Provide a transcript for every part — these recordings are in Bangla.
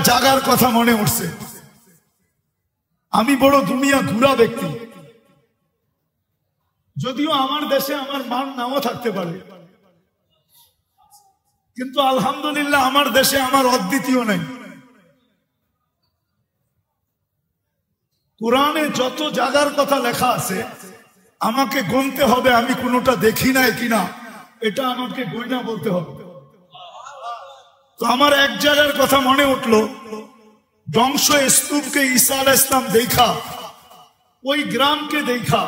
জাগার কথা মনে উঠছে। আমি বড় দুনিয়া ঘুরা ব্যক্তি, যদিও আমার দেশে আমার মান নাও থাকতে পারে, কিন্তু আলহামদুলিল্লাহ আমার দেশে আমার অদ্বিতীয় নেই। কোরআনে যত জাগার কথা লেখা আছে আমাকে গুনতে হবে, আমি কোনোটা দেখি নাই কিনা এটা আমাকে গয়না বলতে হবে। তো আমার এক জায়গার কথা মনে উঠলো, ধ্বংস স্তূপকে ঈসা আলাইহিস সালাম দেখা, ওই গ্রামকে দেখা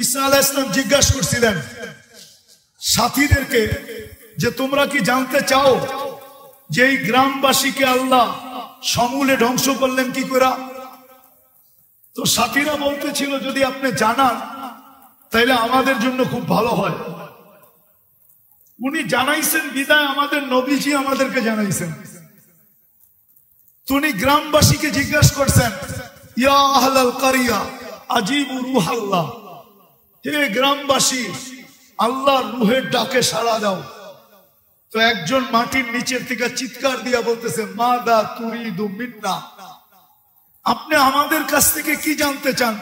ঈসা আলাইহিস সালাম জিজ্ঞাসা করছিলেন সাথীদেরকে যে তোমরা কি জানতে চাও যে এই গ্রামবাসীকে আল্লাহ সমূলে ধ্বংস করলেন কি করে? তো সাথীরা বলতেছিল যদি আপনি জানান তাহলে আমাদের জন্য খুব ভালো হয়। উনি জানাইছেন বিদায় আমাদের নবীজি আমাদেরকে জানাইছেন। উনি গ্রামবাসীকে জিজ্ঞাসা করছেন, ইয়া আহলাল কারিয়া আজিবু রূহাল্লাহ, হে গ্রামবাসী আল্লাহর রূহের ডাকে সাড়া দাও। তো একজন মাটির নিচের থেকে চিৎকার দিয়া বলতেছে, মাদা তুরিদু মিন্না, আপনি আমাদের কাছ থেকে কি জানতে চান?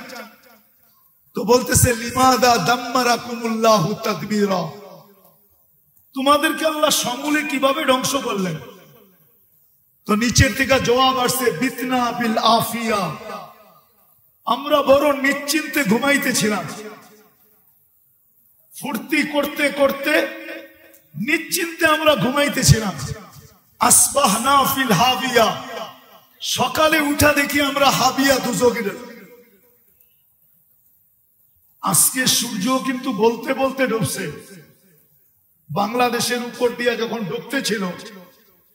তো বলতেছে, লিমাদা দাম্মারাকুমুল্লাহু তাদবীরা, তোমাদেরকে আল্লাহ সমূলে কিভাবে ধ্বংস করলেন? তো নিচের থেকে জবাব আসছে, বিতনা বিল আফিয়া, আমরা বড় নিশ্চিন্তে ঘুমাইতেছিলাম, ফুর্তি করতে করতে নিশ্চিন্তে আমরা ঘুমাইতেছিলাম। আসবাহনা ফিল হাবিয়া, সকালে উঠা দেখি আমরা হাবিয়া দুজকের। আজকে সূর্য কিন্তু বলতে বলতে ডুবছে। বাংলাদেশের উপর দিয়ে যখন ডুবতে ছিল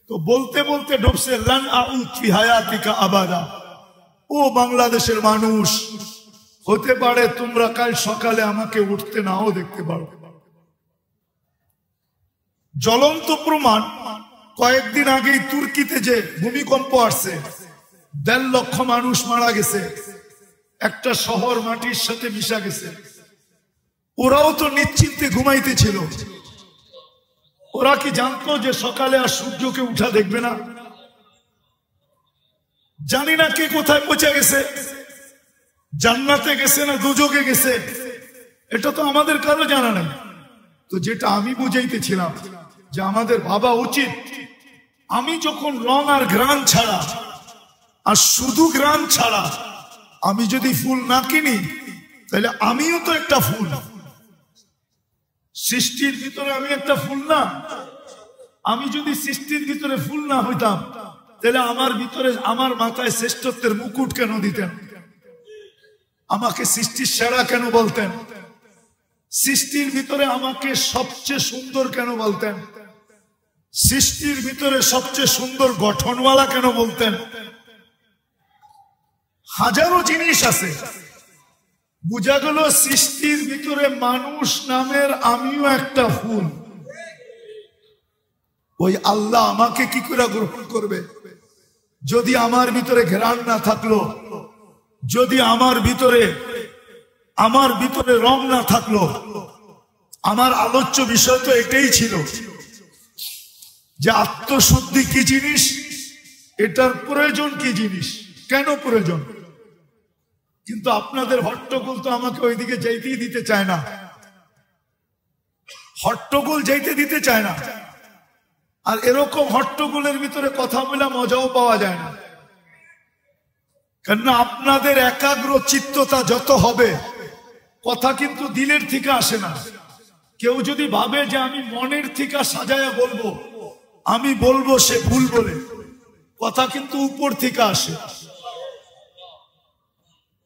তো বলতে বলতে ডুবছে, লান আউদ ফি হায়াতিকা আবাদা, ও বাংলাদেশের মানুষ, হতে পারে তোমরা কাল সকালে আমাকে উঠতে নাও দেখতে পারো। জ্বলন্ত প্রমাণ, কয়েকদিন আগেই তুর্কিতে যে ভূমিকম্প আসছে, 1.5 লক্ষ মানুষ মারা গেছে, একটা শহর মাটির সাথে মিশা গেছে। ওরাও তো নিশ্চিন্তে ঘুমাইতেছিল। ওরা কি জানতো যে সকালে আর সূর্যকে উঠা দেখবে না? জানি না কে কোথায় পৌঁছে গেছে, জান্নাতে গেছে না দুজকে গেছে, এটা তো আমাদের কারো জানা নাই। তো যেটা আমি বুঝাইতেছিলাম যে আমাদের ভাবা উচিত, আমি যখন রং আর ঘ্রাণ ছাড়া আর শুধু ঘ্রাণ ছাড়া আমি যদি ফুল না কিনি তাহলে আমিও তো একটা ফুল। সৃষ্টির ভিতরে আমি একটা ফুল না? আমি যদি সৃষ্টির ভিতরে ফুল না হইতাম তাহলে আমার ভিতরে, আমার মাথায় শ্রেষ্ঠত্বের মুকুট কেন দিতেন? আমাকে সৃষ্টির সেরা কেন বলতেন? সৃষ্টির ভিতরে আমাকে সবচেয়ে সুন্দর কেন বলতেন? সৃষ্টির ভিতরে সবচেয়ে সুন্দর গঠনওয়ালা কেন বলতেন? হাজারো জিনিস আছে। বুঝা গেল সৃষ্টির ভিতরে মানুষ নামের আমিও একটা ফুল। ওই আল্লাহ আমাকে কি করে গ্রহণ করবে যদি আমার ভিতরে ঘ্রাণ না থাকলো, যদি আমার ভিতরে রং না থাকলো? আমার আলোচ্য বিষয় তো এটাই ছিল যে আত্মশুদ্ধি কি জিনিস, এটার প্রয়োজন কি জিনিস, কেন প্রয়োজন। কিন্তু আপনাদের হট্টগোল তো আমাকে ওইদিকে যাইতেই দিতে চায় না, হট্টগোল যাইতে দিতে চায় না। আর এরকম হট্টগোলের ভিতরে কথা বলে মজাও পাওয়া যায় না, কেননা আপনাদের একাগ্র চিত্ততা যত হবে কথা কিন্তু দিলের থেকে আসে না। কেউ যদি ভাবে যে আমি মনের থেকে সাজায়া বলবো, আমি বলবো সে ভুল বলে, কথা কিন্তু উপর থেকে আসে।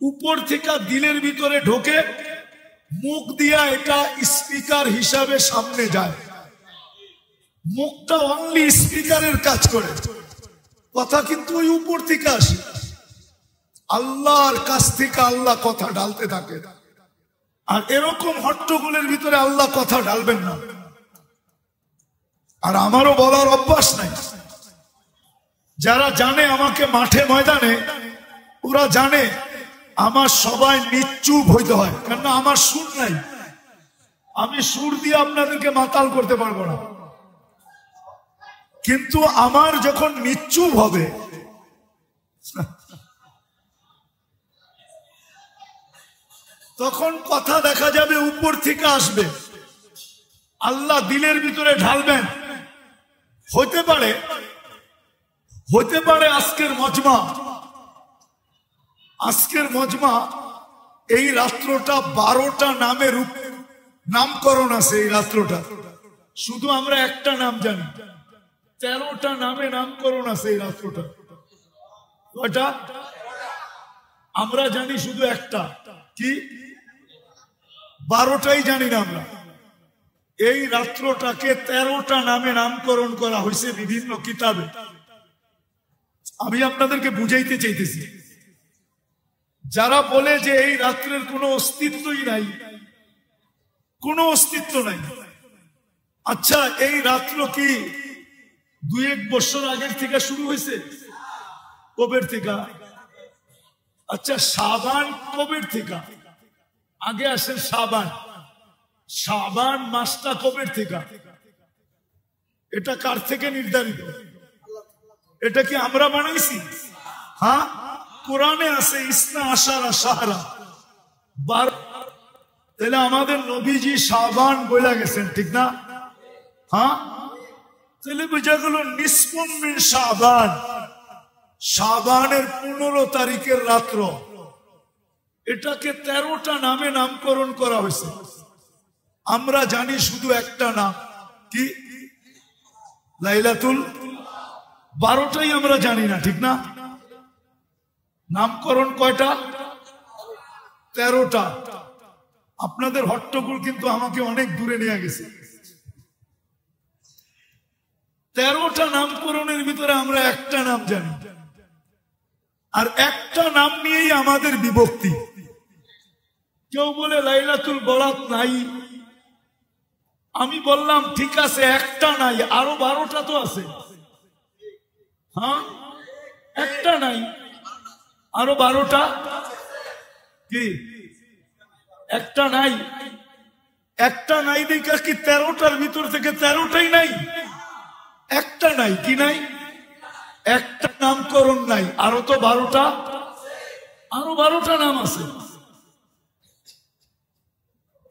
উপর থেকে দিলের ভিতরে ঢোকে, মুখ দিয়া এটা স্পিকার হিসাবে সামনে যায়। মুখটা অনলি স্পিকারের কাজ করে, কথা কিন্তু ওই উপর থেকে আসে। আল্লাহর কাছ থেকে আল্লাহ কথা ঢালতে থাকে। আর এরকম হট্টগোলের ভিতরে আল্লাহ কথা ঢালবেন না। আর আমারও বলার অভ্যাস নাই। যারা জানে আমাকে মাঠে ময়দানে, ওরা জানে আমার সবাই নিশ্চুপ হইতে হয়, কেননা আমার সুর নাই। আমি সুর দিয়ে আপনাদেরকে মাতাল করতে পারবো না। কিন্তু আমার যখন নিশ্চুপ হবে তখন কথা দেখা যাবে উপর থেকে আসবে, আল্লাহ দিলের ভিতরে ঢালবেন। হতে পারে আজকের মজমা এই রাত্রটা 12টা নামের নামকরণ আছে। এই রাত্রটা শুধু আমরা একটা নাম জানি, 13টা নামে নামকরণ আছে এই রাত্রটা। কয়টা? আমরা জানি শুধু একটা, কি? 12টাই জানি না আমরা। এই রাত্রটাকে 13টা নামে নামকরণ করা হয়েছে বিভিন্ন কিতাবে। আমি আপনাদেরকে বুঝাইতে চাইতেছি, যারা বলে যে এই রাত্রের কোনো অস্তিত্বই নাই, কোনো অস্তিত্ব নাই। আচ্ছা, এই রাত্র কি 2-1 বছর আগের থেকে শুরু হয়েছে? কবের থেকে? আচ্ছা, শাবান কবের থেকে? আগে আসে শাবান মাসটা কবের থেকে? এটা কার থেকে নির্ধারিত? এটা কি আমরা বানাইছি? হ্যাঁ, কোরআনে আছে ইসনা আশারা শাহরা, 12। তাহলে আমাদের নবীজি শাবান বলে গেছেন, ঠিক না? হ্যাঁ, তাহলে বোঝা গেল নিসফুম মিন শাবান, শাবানের 15 তারিখের রাত্র। এটাকে 13টা নামে নামকরণ করা হয়েছে। আমরা জানি শুধু একটা নাম, কি? লাইলাতুল। 12টাই আমরা জানি না, ঠিক না? নামকরণ কয়টা? 13টা। আপনাদের হট্টগোল কিন্তু আমাকে অনেক দূরে নিয়ে গেছে। 13টা নামকরণের ভিতরে আমরা একটা নাম জানি, আর একটা নাম নিয়েই আমাদের বিভক্তি। কেউ বলে লাইলাতুল বরাত নাই, আমি বললাম ঠিক আছে, একটা নাই, আরো 12টা তো আছে। হ্যাঁ, একটা নাই, আরো 12টা। কি? একটা নাই। একটা নাই দেখা কি 13টার ভিতর থেকে 13টাই নাই? একটা নাই, কি নাই? একটা নামকরণ নাই, আরো তো 12টা, আরো 12টা নাম আছে।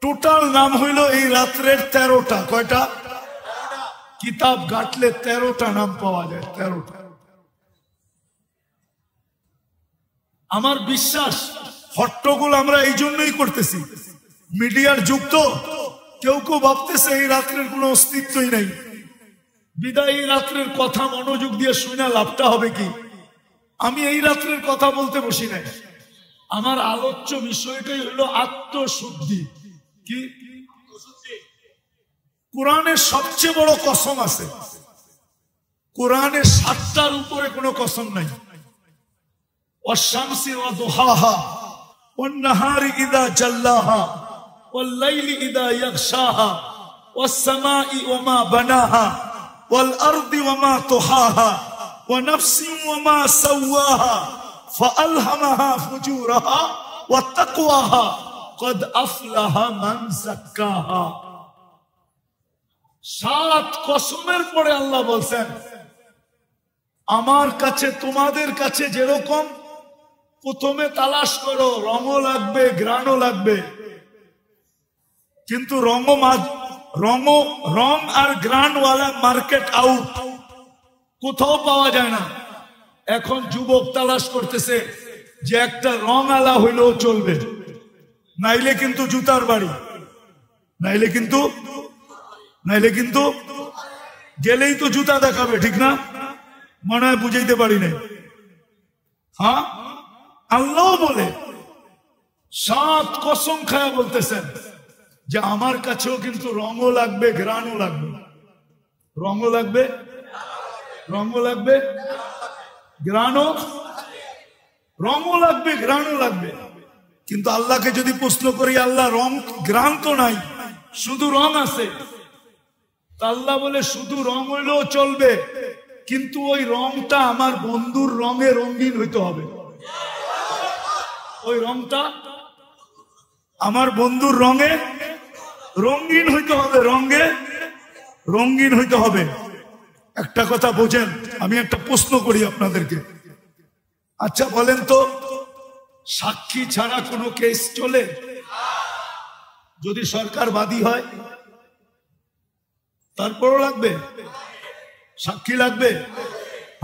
টোটাল নাম হইল এই রাত্রের 13টা। কয়টা? কিতাব ঘাটলে 13টা নাম পাওয়া যায়, 13টা। আমার বিশ্বাস হট্টগোল আমরা এই জন্যই করতেছি, মিডিয়ার যুগ তো। কেউ কেউ ভাবতেছে এই রাত্রের কোনো অস্তিত্বই নাই, বিদায় এই রাত্রের কথা মনোযোগ দিয়ে শুনে লাভটা হবে কি? আমি এই রাত্রের কথা বলতে বসি নাই। আমার আলোচ্য বিষয়টাই হলো আত্মশুদ্ধি। কি? কোরআনের সবচেয়ে বড় কসম আছে, কোরআনে 7টার উপরে কোনো কসম নাই। والشمس وضحاها والنهار إذا جلاها والليل إذا يغشاها والسماء وما بناها والأرض وما طحاها ونفس وما سواها فألهمها فجورها وتقواها قد أفلح من زكاها। 7 কসমের পরে আল্লাহ বলছেন, আমার কাছে তোমাদের কাছে যেরকম প্রথমে তালাশ করো, রঙও লাগবে, ঘ্রাণও লাগবে, কিন্তু রং আর ঘ্রাণওয়ালা মার্কেট আউট, কোথাও পাওয়া যায় না। এখন যুবক তালাশ করতেছে যে একটা রং আলা হইলেও চলবে, নাইলে কিন্তু জুতার বাড়ি, নাইলে কিন্তু গেলেই তো জুতা দেখাবে, ঠিক না? মনে হয় বুঝাইতে পারি নাই। হ্যাঁ, আল্লাহ বলে 7 কসম খায়া বলতেছেন যে আমার কাছেও কিন্তু রঙও লাগবে, ঘ্রাণও লাগবে। রঙও লাগবে, রঙও লাগবে, ঘ্রাণও লাগবে। কিন্তু আল্লাহকে যদি প্রশ্ন করি, আল্লাহ রং ঘ্রাণ তো নাই, শুধু রং আছে। আল্লাহ বলে শুধু রং হইলেও চলবে, কিন্তু ওই রংটা আমার বন্ধুর রঙে রঙিন হইতে হবে। ওই রংটা আমার বন্ধুর রঙে রঙিন হইতে হবে, রঙিন হইতে হবে। একটা কথা বোঝেন, আমি একটা প্রশ্ন করি আপনাদেরকে। আচ্ছা বলেন তো, সাক্ষী ছাড়া কোনো কেস চলে? যদি সরকার বাদী হয় তারপরও লাগবে সাক্ষী, লাগবে।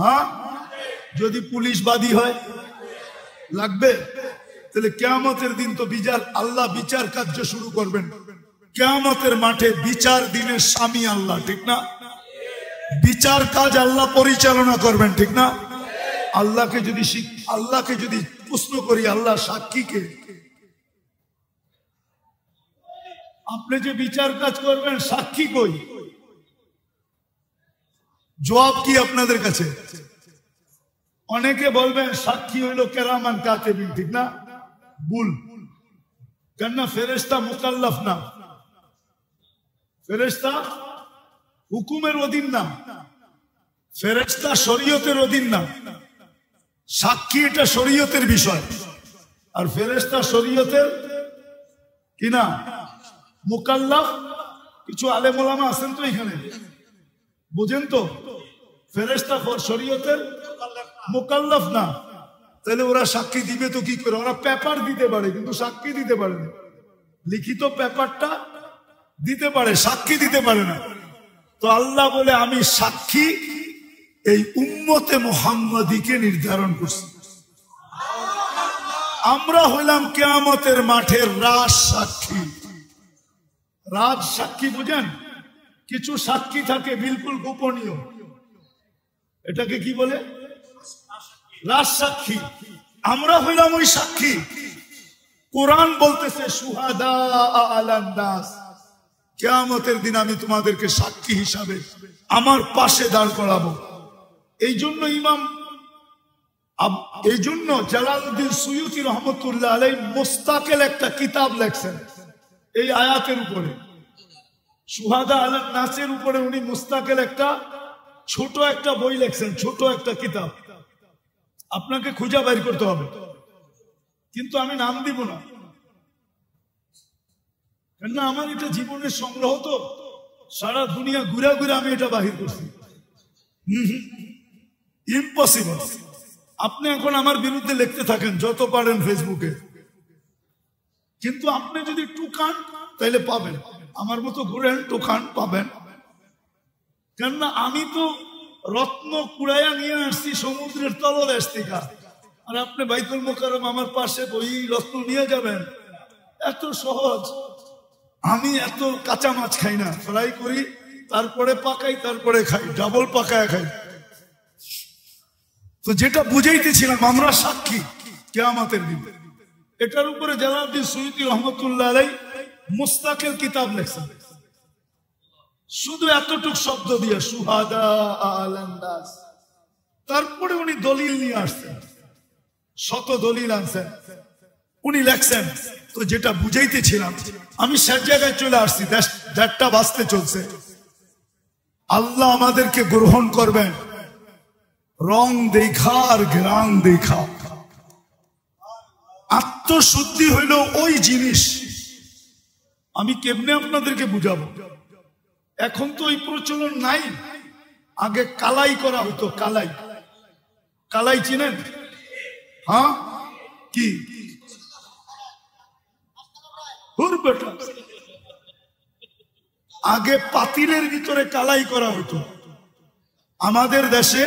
হ্যাঁ, যদি পুলিশ বাদী হয় লাগবে। তাহলে কিয়ামতের দিন তো আল্লাহ বিচার কার্য শুরু করবেন। কিয়ামতের মাঠে বিচার দিনের স্বামী আল্লাহ, ঠিক না? বিচার কাজ আল্লাহ পরিচালনা করবেন, ঠিক না? আল্লাহকে যদি প্রশ্ন করি, আল্লাহ সাক্ষীকে, আপনি যে বিচার কাজ করবেন সাক্ষী কই? জবাব কি আপনাদের কাছে? অনেকে বলবেন সাক্ষী হইল কেরামান কাতিবিন, ঠিক না? ভুল। কেননা ফেরেশতা মুকাল্লাফ না, ফেরেশতা হুকুমের অধীন না, ফেরেশতা শরীয়তের অধীন না। সাক্ষী এটা শরীয়তের বিষয়, আর ফেরেশতা শরীয়তের কি না মুকাল্লাফ। কিছু আলেম ওলামা আছেন তো এখানে, বুঝেন তো? ফেরেশতা শরীয়তের মুকাল্লাফ না, তাহলে ওরা সাক্ষী দিবে তো কি করে? ওরা পেপার দিতে পারে কিন্তু সাক্ষী দিতে পারে না। লিখিত পেপারটা দিতে পারে, সাক্ষী দিতে পারে না। তো আল্লাহ বলে আমি সাক্ষী এই উম্মতে মুহাম্মাদীকে নির্ধারণ করছি। আমরা হইলাম কিয়ামতের মাঠের রাজ সাক্ষী। রাজ সাক্ষী বুঝেন? কিছু সাক্ষী থাকে বিলকুল গোপনীয়, এটাকে কি বলে? রাজ সাক্ষী। আমরা হইলাম ওই সাক্ষী। কোরআন বলতেছে শুহাদা আলান নাস, কিয়ামতের দিন আমি তোমাদেরকে সাক্ষী হিসাবে আমার পাশে দাঁড় করাবো। এই জন্য জালালউদ্দিন সুয়ুতী রহমতুল্লাহ আলাইহি মুস্তাকিল একটা কিতাব লেখছেন এই আয়াতের উপরে, শুহাদা আলান নাসের উপরে। উনি মুস্তাকিল একটা ছোট একটা বই লেখছেন, ছোট একটা কিতাব। আপনাকে খুঁজে বের করতে হবে, কিন্তু আমি নাম দিব না, কেননা আমার এটা জীবনের সংগ্রহ, তো সারা দুনিয়া ঘুরে ঘুরে আমি এটা বাহির করছি। ইম্পসিবল। আপনি এখন আমার বিরুদ্ধে লিখতে থাকেন যত পারেন ফেসবুকে, কিন্তু আপনি যদি টুকান তাহলে পাবেন। আমার মতো ঘুরেন, টুকান, পাবেন। কেননা আমি তো রত্ন কুড়াইয়া নিয়ে আসছি সমুদ্রের তলদেশ থেকে, আর আপনি বাইতুল মোকাররম আমার পাশে বই রত্ন নিয়ে যাবেন? এত সহজ। আমি এত কাঁচা মাছ খাই না, ফ্রাই করি, তারপরে পাকাই, তারপরে খাই, ডাবল পাকায় খাই। তো যেটা বুঝাইতেছিলাম, আমরা সাক্ষী কিয়ামতের দিন। এটার উপরে জালালউদ্দিন সুয়ুতী রহমতুল্লাহ আলাইহি মুস্তাকিল কিতাব লেখছেন, শুধু এতটুক শব্দ দিয়ে শুহাদা আলান নাস। তারপরে উনি দলিল নিয়ে আসছেন, শত দলিল আনছেন, উনি লেখছেন। তো যেটা বুঝাইতেছিলাম, আমি সব জায়গায় চলে আসছি, দেড়টা বাজতে চলছে। আল্লাহ আমাদেরকে গ্রহণ করবেন রং দেখা আর ঘ্রাণ দেখা। আত্মশুদ্ধি হইল ওই জিনিস, আমি কেমনে আপনাদেরকে বুঝাবো? এখন তো ওই প্রচলন নাই। আগে কালাই করা হতো, কালাই। কালাই চিনেন? হ্যাঁ, কি আগে পাতিলের ভিতরে কালাই করা হতো। আমাদের দেশে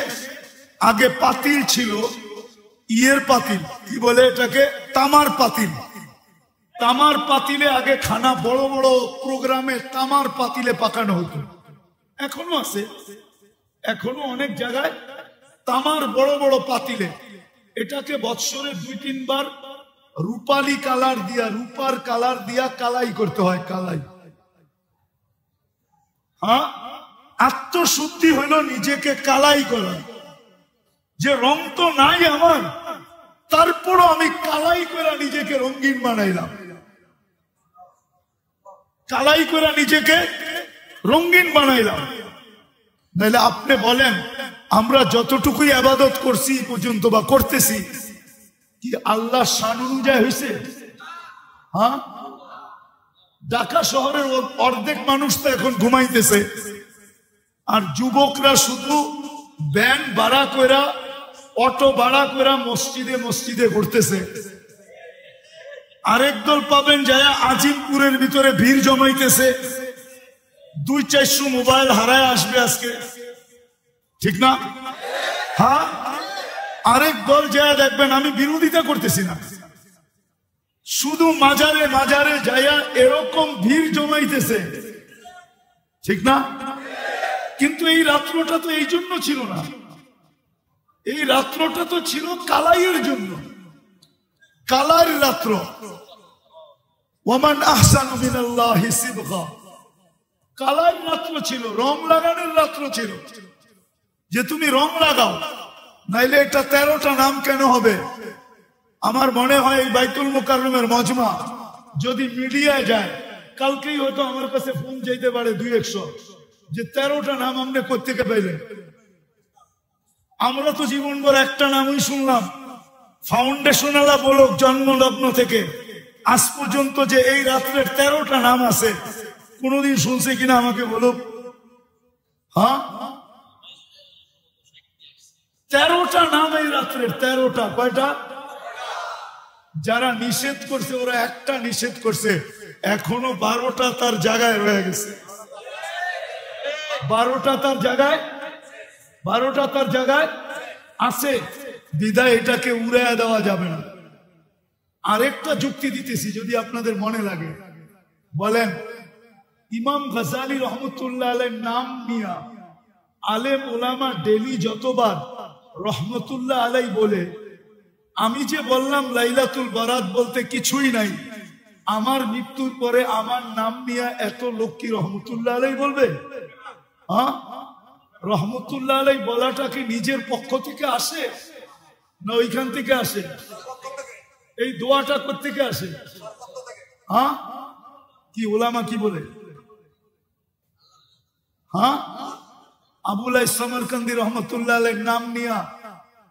আগে পাতিল ছিল, ইয়ের পাতিল, কি বলে এটাকে, তামার পাতিল। তামার পাতিলে আগে খানা, বড় বড় প্রোগ্রামে তামার পাতিলে পাকানো হতো। এখনো আছে, এখনো অনেক জায়গায় তামার বড় বড় পাতিলে। এটাকে বৎসরে 2-3 বার রূপালী কালার দিয়া, রূপার কালার দিয়া কালাই করতে হয়, কালাই। হ্যাঁ, আত্মশুদ্ধি হলো নিজেকে কালাই করা। যে রং তো নাই আমার, তারপরও আমি কালাই করে নিজেকে রঙিন বানাইলাম, কালাই করে নিজেকে রঙিন বানাইলাম। নাহলে আপনি বলেন, আমরা যতটুকুই ইবাদত করছি পর্যন্ত বা করতেছি, কি আল্লাহ শান অনুযায়ী হয়েছে? হ্যাঁ, ঢাকা শহরের অর্ধেক মানুষ তো এখন ঘুমাইতেছে, আর যুবকরা শুধু ব্যান্ড ভাড়া কইরা অটো ভাড়া করে মসজিদে মসজিদে ঘুরতেছে, আরেক দল পাবেন যায় আজিমপুরের ভিতরে ভিড় জমাইতেছে, 200-400 মোবাইল হারায় আসবে আজকে, ঠিক না? হ্যাঁ, আরেক দল যায় দেখবেন, আমি বিরোধিতা করতেছি না, শুধু মাজারে মাজারে যায়া এরকম ভিড় জমাইতেছে, ঠিক না? কিন্তু এই রাত্রটা তো এই জন্য ছিল না, এই রাত্রটা তো ছিল কালাইয়ের জন্য, কালার রাত্র। ওয়ামান আহসানু মিনাল্লাহি সিবগা, কালার রাত্র ছিল, রং লাগানোর রাত্র ছিল, যে তুমি রং লাগাও, নাইলে এটা 13টা নাম কেন হবে? আমার মনে হয় এই বাইতুল মুকাররমের মজমা যদি মিডিয়ায় যায়, কালকেই হয়তো আমার কাছে ফোন যাইতে পারে 200-100 যে 13টা নাম আপনি কোত্থেকে পাইলেন। আমরা তো জীবনভর একটা নামই শুনলাম, ফাউন্ডেশনালা বলক জন্মলগ্ন থেকে আজ পর্যন্ত যে এই রাত্রের 13টা নাম আছে, কোনদিন শুনছে কিনা আমাকে বলুক। হ্যাঁ, 13টা নাম এই রাত্রের, 13টা। কয়টা? যারা নিষেধ করছে ওরা একটা নিষেধ করছে, এখনো 12টা তার জায়গায় রয়ে গেছে, 12টা তার জায়গায়, 12টা তার জায়গায় আছে, বিদায় এটাকে উড়াইয়া দেওয়া যাবে না। আরেকটা যুক্তি দিতেছি যদি আপনাদের মনে লাগে, বলেন ইমাম গাজালি রহমতুল্লাহ আলাইহির নাম নিয়া আলেম ওলামা ডেলি যতবার রহমতুল্লাহ আলাই বলে, আমি যে বললাম লাইলাতুল বারাত বলতে কিছুই নাই, আমার মৃত্যুর পরে আমার নাম নিয়ে এত লোক কি রহমতুল্লাহ আলাই বলবে? হ্যাঁ, রহমতুল্লাহ আলাই বলাটা কি নিজের পক্ষ থেকে আসে না ওইখান থেকে আসে? এই দোয়াটা কোত্থেকে আসে? হ্যাঁ, কি ওলামা কি বলে? হ্যাঁ, আবুলাই সমরকান্দি রহমতুল্লাহ আলাইহির নাম নিয়া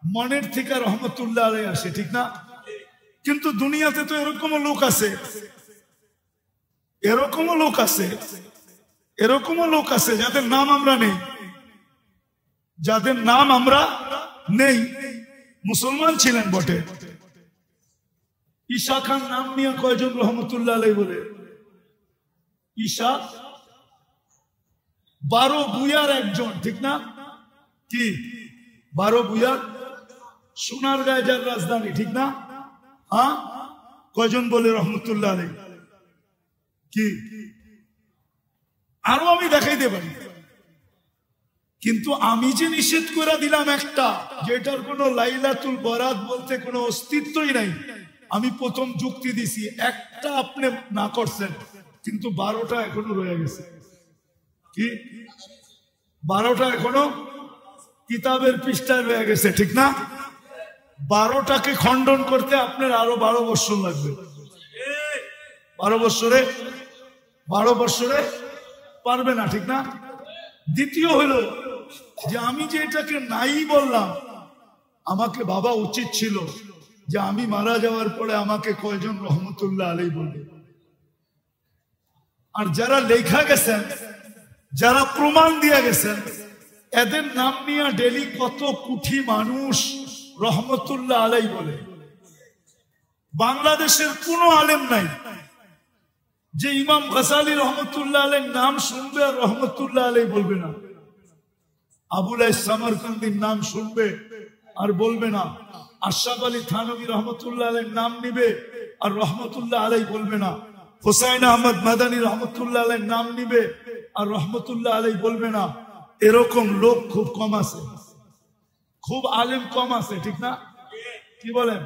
মনের থেকে রহমতুল্লাহ আলাই আসে, ঠিক না? কিন্তু দুনিয়াতে তো এরকমও লোক আছে, এরকমও লোক আছে, এরকমও লোক আছে যাদের নাম আমরা নেই, যাদের নাম আমরা নেই, মুসলমান ছিলেন বটে। ঈশা খান নাম নিয়ে কয়জন রহমতুল্লাহ আলাই বলে? ঈশা 12 ভূঁইয়ার একজন, ঠিক না? কি 12 ভূঁইয়ার? সোনারগাঁয় যার রাজধানী, ঠিক না? হ্যাঁ, কয়জন বলে রহমতুল্লাহ আলাই? কি আরো আমি দেখাইতে পারি, কিন্তু আমি যে নিষেধ করে দিলাম একটা, যেটার কোনো লাইলাতুল বারাত বলতে কোনো অস্তিত্বই নাই, আমি প্রথম যুক্তি দিছি, একটা আপনি না করছেন, কিন্তু 12টা এখনো রয়ে গেছে। কি 12টা এখনো কিতাবের পৃষ্ঠায় রয়ে গেছে, ঠিক না? 12টাকে খণ্ডন করতে আপনার আরো 12 বছর লাগবে। 12 বছরে পারবে না, ঠিক না? দ্বিতীয় হলো যে আমি যে এটাকে নাই বললাম, আমাকে ভাবা উচিত ছিল যে আমি মারা যাওয়ার পরে আমাকে কয়জন রহমতুল্লাহ আলাই বলবে। আর যারা লেখা গেছেন, যারা প্রমাণ দিয়ে গেছেন, এদের নাম নিয়ে ডেলি কত কোটি মানুষ রহমতুল্লাহ আলাই বলে। বাংলাদেশের কোন আলেম নাই যে ইমাম গাজালি রহমতুল্লাহ আলাইহির নাম শুনবে আর রহমতুল্লাহ আলাই বলবে না। আবুলাই সমরকান্দির নাম শুনবে আর বলবে না, আশরাফ আলী থানভী রহমতুল্লাহ আলাইহির নাম নিবে আর রহমতুল্লাহ আলাই বলবে না, হুসাইন আহমদ মাদানী রহমতুল্লাহ আলাইহির নাম নিবে আর রহমতুল্লাহ আলাই বলবে না। এরকম লোক খুব কম আছে, খুব আলেম কম আছে, ঠিক না? কি বলেন?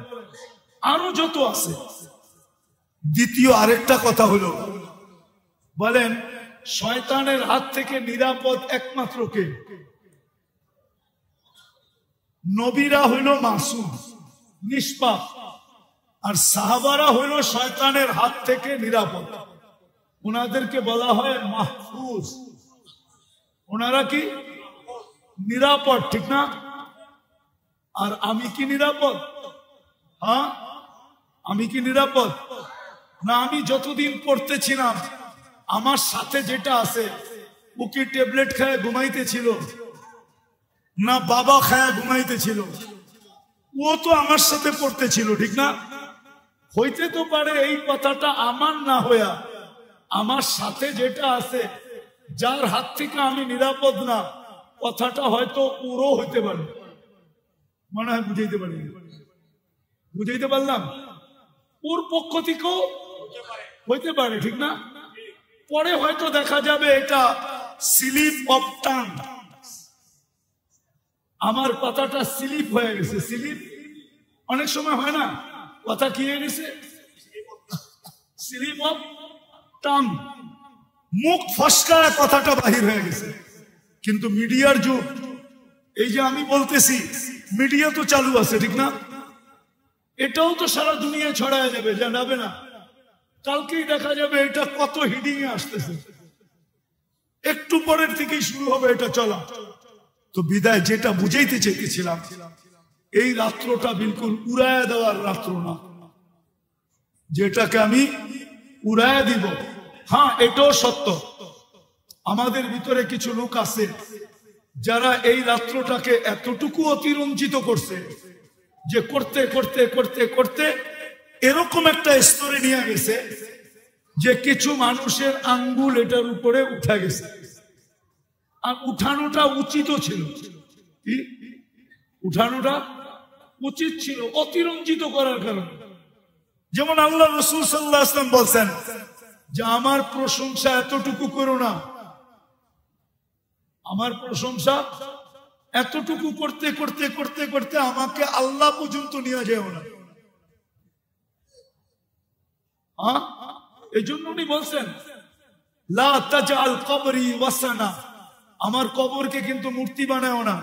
আরো যত আছে। দ্বিতীয় আরেকটা কথা হলো, বলেন শয়তানের হাত থেকে নিরাপদ একমাত্র কে? নবীরা হইল মাসুম, নিষ্পাপ, আর সাহাবারা হইল শয়তানের হাত থেকে নিরাপদ। ওনাদেরকে বলা হয় মাহফুজ। ওনারা কি নিরাপদ, ঠিক না? আর আমি কি নিরাপদ? হ্যাঁ, আমি কি নিরাপদ না? আমি যতদিন পড়তেছিলাম আমার সাথে যেটা আছে, ও কি ট্যাবলেট খায় ঘুমাইতেছিল না বাবা খায় ঘুমাইতেছিল? ও তো আমার সাথে পড়তে ছিল, ঠিক না? হইতে তো পারে এই কথাটা আমার না হইয়া আমার সাথে যেটা আছে, যার হাত থেকে আমি নিরাপদ না, কথাটা হয়তো ওরও হইতে পারে। মনে হয় বুঝাইতে পারি, বুঝাইতে পারলাম? ওর পক্ষ থেকেও হইতে পারে, ঠিক না? পরে হয়তো দেখা যাবে এটা স্লিপ অফ টাং, আমার কথাটা স্লিপ হয়ে গেছে। স্লিপ অনেক সময় হয় না, কথা কি হয়ে গেছে? স্লিপ অফ টাং, মুখ ফসকায় কথাটা বাহির হয়ে গেছে। কিন্তু মিডিয়ার যুগ, এই যে আমি বলতেছি, মিডিয়া তো চালু আছে, ঠিক না? এটাও তো সারা দুনিয়া ছড়ায় যাবে, জানাবে না? কালকেই দেখা যাবে এটা কত হিডিং এ আসতেছে, একটু পরের থেকেই শুরু হবে এটা চলা। তো বিদায় যেটা বুঝাইতে চেয়েছিলাম, এই রাত্রটা বিলকুল উড়ায় দেওয়ার রাত্র না, যেটাকে আমি উড়ায় দিব। হ্যাঁ, এটাও সত্য, আমাদের ভিতরে কিছু লোক আছে যারা এই রাত্রটাকে এতটুকু অতিরঞ্জিত করছে যে করতে করতে করতে করতে এরকম একটা স্তরে নিয়ে গেছে যে কিছু মানুষের আঙ্গুল এটার উপরে উঠা গেছে। আর উঠানোটা উচিত ছিল, কি উঠানোটা উচিত ছিল অতিরঞ্জিত করার কারণে। যেমন আল্লাহ রাসূল সাল্লাল্লাহু আলাইহি ওয়াসাল্লাম বলছেন যে আমার প্রশংসা এতটুকু করো না, আমার প্রশংসা এতটুকু করতে করতে করতে করতে আমাকে আল্লাহ পর্যন্ত নিয়ে যাও না। এই জন্য উনি বলছেন লা তাজআল কবরি ওয়াসানা, আমার কবরকে কিন্তু মূর্তি বানাও না।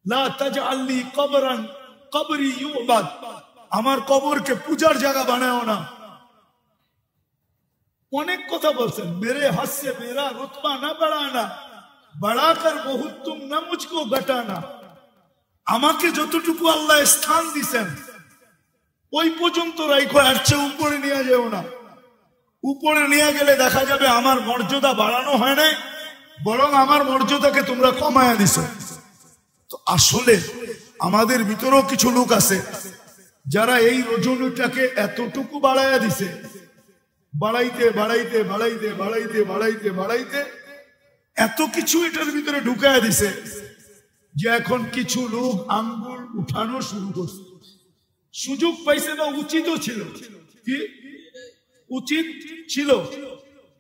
লা তাজআলনি কবরান কবরি ইউবাদ, আমার কবরকে পূজার জায়গা বানাও না। অনেক কথা বলছেন, মেরে হাত সে মেরা রুতবা না বাড়ানা, বাড়াকর বহুত তুম না মুঝকো ঘটানা। আমাকে যতটুকু আল্লাহ স্থান দিছেন ওই পর্যন্ত রাখো, এর চেয়ে উপরে নিয়ে যাও না। উপরে নিয়ে গেলে দেখা যাবে আমার মর্যাদা বাড়ানো হয় নাই, বরং আমার মর্যাদাকে তোমরা কমায়া দিছো। তো আসলে আমাদের ভিতরেও কিছু লোক আছে যারা এই রজনীটাকে এতটুকু বাড়াইয়া দিছে, বাড়াইতে বাড়াইতে বাড়াইতে বাড়াইতে বাড়াইতে বাড়াইতে এত কিছু এটার ভিতরে ঢুকাইয়া দিছে যে এখন কিছু লোক আঙ্গুল উঠানো শুরু করছে। সুযোগ পাইছে বা উচিতও ছিল, কি উচিত ছিল,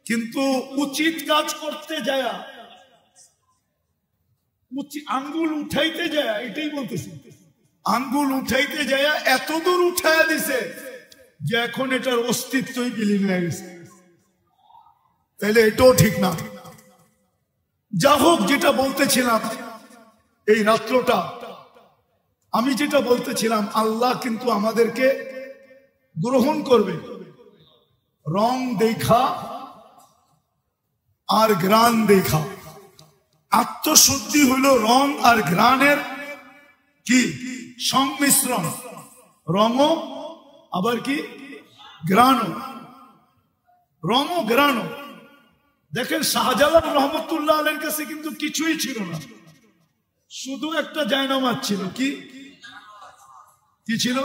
কিন্তু উচিত কাজ করতে যায় আঙ্গুল উঠাইতে যায়, এটাই বলতেছি, আঙ্গুল উঠাইতে যায় এত দূর উঠাইয়া দিছে যে এখন এটার অস্তিত্বই বিলীন হয়ে গেছে। তাইলে এটাও ঠিক না। যা হোক, যেটা বলতেছিলাম এই রাত্রটা, আমি যেটা বলতেছিলাম, আল্লাহ কিন্তু আমাদেরকে গ্রহণ করবে রং দেখা আর ঘ্রাণ দেখা। আত্মশুদ্ধি হইল রং আর ঘ্রাণের কি সংমিশ্রণ, রঙও আবার কি ঘ্রাণ, রঙও ঘ্রাণ। দেখেন শাহজালাল রহমতুল্লাহ আলাইহির কাছে কিন্তু কিছুই ছিল না, শুধু একটা জায়নামাজ ছিল। কি ছিল?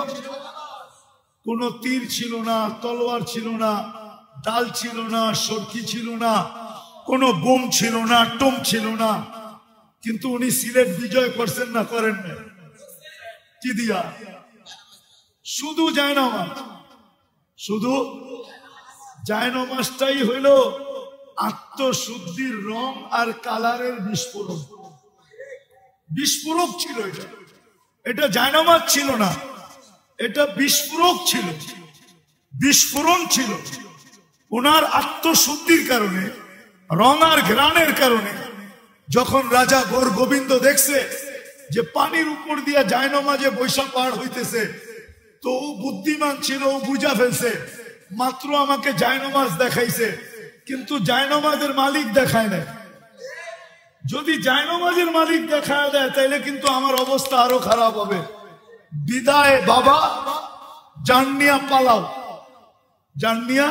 কোন তীর ছিল না, তলোয়ার ছিল না, ডাল ছিল না, সরকি ছিল না, কোন বোম ছিল না, টোম ছিল না। কিন্তু উনি সিলেট বিজয় করছেন না, করেন না? কি দিয়া? শুধু জায়নামাজ। শুধু জায়নামাজটাই হইল আত্মশুদ্ধির রং আর কালারের বিস্ফোরণ। বিস্ফোরক ছিল এটা, এটা জায়নামাজ ছিল না, এটা বিস্ফোরক ছিল, বিস্ফোরণ ছিল। ওনার আত্মশুদ্ধির কারণে, রং আর ঘ্রাণের কারণে যখন রাজা গৌর গোবিন্দ দেখছে যে পানির উপর দিয়া জায়নামাজে বৈশা পার হইতেছে, তো ও বুদ্ধিমান ছিল, ও বুঝা ফেলছে মাত্র আমাকে জায়নামাজ দেখাইছে, কিন্তু জায়নামাজের মালিক দেখায় নাই। যদি জায়নামাজের মালিক দেখায় দেয় তাইলে কিন্তু আমার অবস্থা আরো খারাপ হবে। বিদায় বাবা, জান্নিয়া পালাও, জান্নিয়া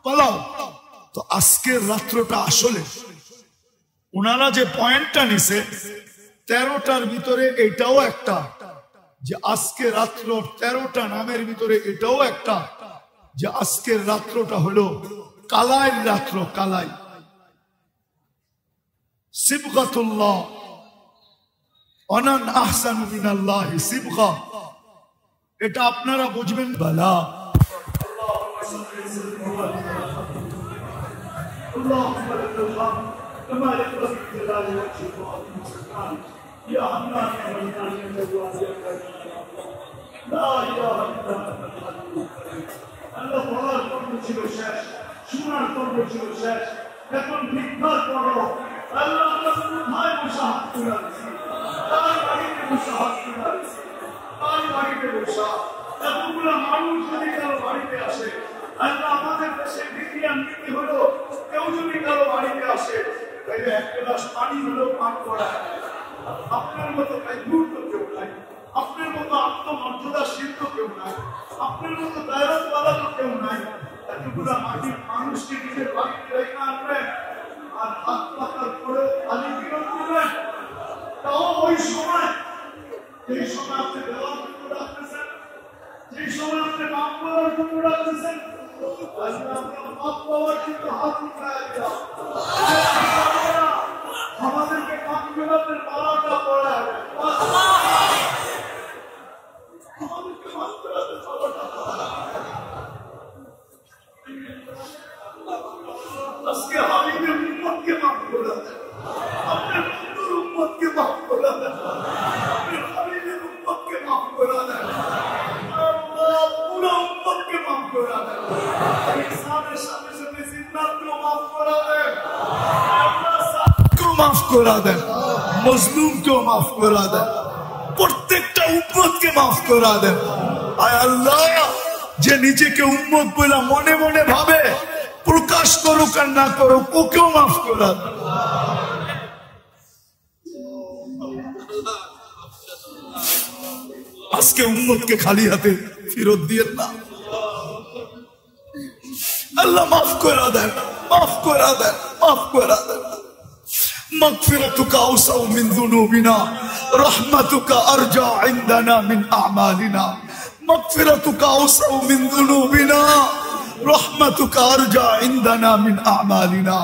পালাও। তো আজকের রাত্রটা আসলে ওনারা যে পয়েন্টটা নিছে, 13টার ভিতরে এটাও একটা, যে আজকে রাত্র 13টা নামের ভিতরে এটাও একটা, যে আজকের রাত্রটা হলো কালাইয়ের রাত্র। কালাই সিবগাতুল্লাহ অনান আহসানু মিনাল্লাহি সিবগা, এটা আপনারা বুঝবেন। বালা اللهم لك الحمد كما ينبغي لجلال وجهك وعظيم سلطانك يا حنان يا منان يا جواد يا كريم لا اله الا انت আল্লাহ বলার কর্ম ছিল শেষ, শোনার কর্ম ছিল শেষ, এখন ভিক্ষার করো। আল্লাহ আমরা কোথায় বসে হাত তুলে আছি, তার বাড়িতে বসে হাত তুলে আছি, তার বাড়িতে বসা। এতগুলো মানুষ যদি কারো বাড়িতে আসে, আল্লাহ আমাদের দেশে বিজ্ঞান নীতি হলো কেউ যদি কারো বাড়িতে আসে তাহলে এক গ্লাস পানি হলো পান করা। আপনার মতো কাইদুর তো কেউ নাই, আপনার মতো আত্মমর্যাদাশীল তো কেউ নাই, আপনার মতো দায়রাতওয়ালা তো কেউ নাই। এতগুলো মাটির মানুষকে নিজের বাড়িতে রেখে আনবেন আর হাত পাতার পরেও খালি বিরোধ করবেন, তাও ওই সময় যেই সময় আপনি দেওয়ার জন্য রাখতেছেন, যেই সময় আপনি মাপ করার জন্য রাখতেছেন, আমাদেরকে কামবিলাতের মালাটা পড়ায়, আমাদেরকে মাত্রাতে মালাটা আজকে হাবিবের উম্মতকে মাফ করে দেন, আপনার বন্ধুর উম্মতকে মাফ করে দেন, আপনার হাবিবের উম্মতকে মাফ করে দেন, পুরো উম্মতকে মাফ করে দেন। ইসলামের সাথে সাথে জিন্নাতকেও মাফ করে দেন, মাফ করে দেন, মজলুমকেও মাফ করে দেন, প্রত্যেকটা উম্মতকে মাফ করে দেন। আয় আল্লাহ, যে নিজেকে উম্মত বলে মনে মনে ভাবে, প্রকাশ করুক আর না করুক, ওকেও মাফ করে দেন। আজকে উম্মতকে খালি হাতে ফেরত দিয়ে না, আল্লাহ মাফ করে দেন, মাফ করে দেন, মাফ করে দেন। مغفرتك أوسع من ذنوبنا رحمتك أرجى عندنا من أعمالنا مغفرتك أوسع من ذنوبنا رحمتك أرجى عندنا من أعمالنا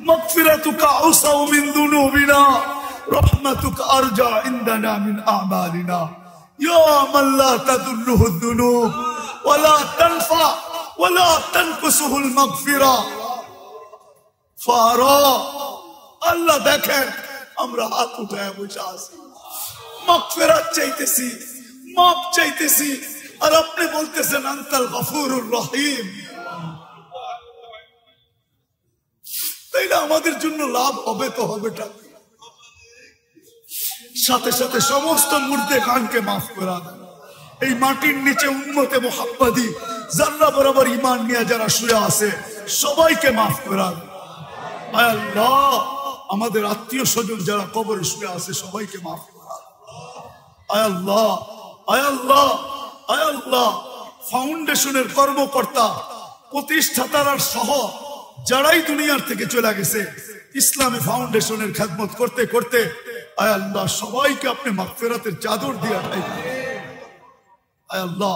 مغفرتك أوسع من ذنوبنا رحمتك أرجى عندنا من أعمالنا يا من لا تذله الذنوب ولا تنفع ولا تنقصه المغفرة فارا আল্লাহ দেখেন আমরা হাত উঠায় বসে আছি, মাগফিরাত চাইতেছি, মাপ চাইতেছি, আর আপনি বলতেছেন আনতাল গফুরুর রহিম। তাইলে আমাদের জন্য লাভ হবে তো হবেটা। সাথে সাথে সমস্ত মুর্দে গানকে মাফ করা দেন। এই মাটির নিচে উম্মতে মুহাম্মাদি জাল্লা বরাবর ঈমান নিয়ে যারা শুয়ে আছে সবাইকে মাফ করা দেন। আয় আল্লাহ, আমাদের আত্মীয় স্বজন যারা কবরে শুয়ে আছে সবাইকে মাফ করা। আয় আল্লাহ, আয় আল্লাহ, আয় আল্লাহ, ফাউন্ডেশনের কর্মকর্তা প্রতিষ্ঠাতারা সহ যারাই দুনিয়ার থেকে চলে গেছে ইসলামী ফাউন্ডেশনের খেদমত করতে করতে, আয় আল্লাহ সবাইকে আপনি মাগফিরাতের চাদর দিয়ে ঢাকেন। আয় আল্লাহ,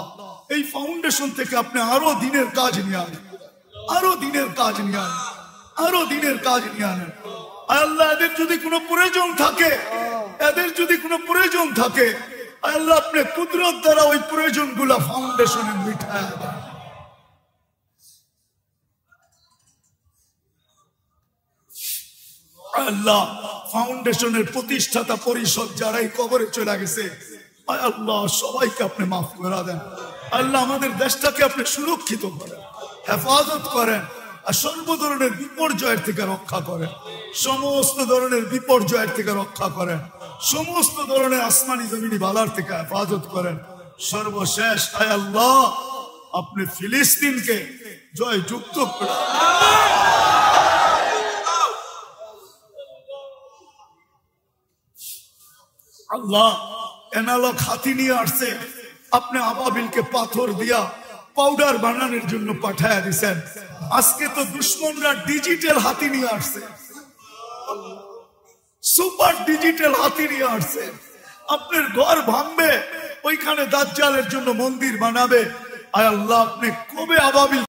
এই ফাউন্ডেশন থেকে আপনি আরো দিনের কাজ নিয়ে আনেন, আরো দিনের কাজ নিয়ে আনেন, আরো দিনের কাজ নিয়ে আনেন। আল্লাহ এদের যদি কোনো প্রয়োজন থাকে, এদের যদি কোনো প্রয়োজন থাকে, আল্লাহ আপনি কুদরত দ্বারা ওই প্রয়োজন গুলা ফাউন্ডেশনে মিটায় দেন। আল্লাহ ফাউন্ডেশনের প্রতিষ্ঠাতা পরিষদ যারাই কবরে চলে গেছে, আল্লাহ সবাইকে আপনি মাফ করে দেন। আল্লাহ আমাদের দেশটাকে আপনি সুরক্ষিত করেন, হেফাজত করেন, আর সর্ব ধরনের বিপর্যয়ের থেকে রক্ষা করেন, সমস্ত ধরনের বিপর্যয়ের থেকে রক্ষা করেন, সমস্ত ধরনের আসমানি জমিনি বালার থেকে হেফাজত করেন। সর্বশেষ আয় আল্লাহ আপনি ফিলিস্তিনকে জয় যুক্ত করেন। আল্লাহ এনালগ হাতি নিয়ে আসছে, আপনি আবাবিলকে পাথর দিয়া পাউডার বানানোর জন্য পাঠায়া দিছেন। আজকে তো দুশ্মনরা ডিজিটাল হাতি নিয়ে আসছে, সুপার ডিজিটাল হাতি নিয়ে আসছে, আপনার ঘর ভাঙবে, ওইখানে দাজ্জালের জন্য মন্দির বানাবে। আয় আল্লাহ, আপনি কবে আবাবিল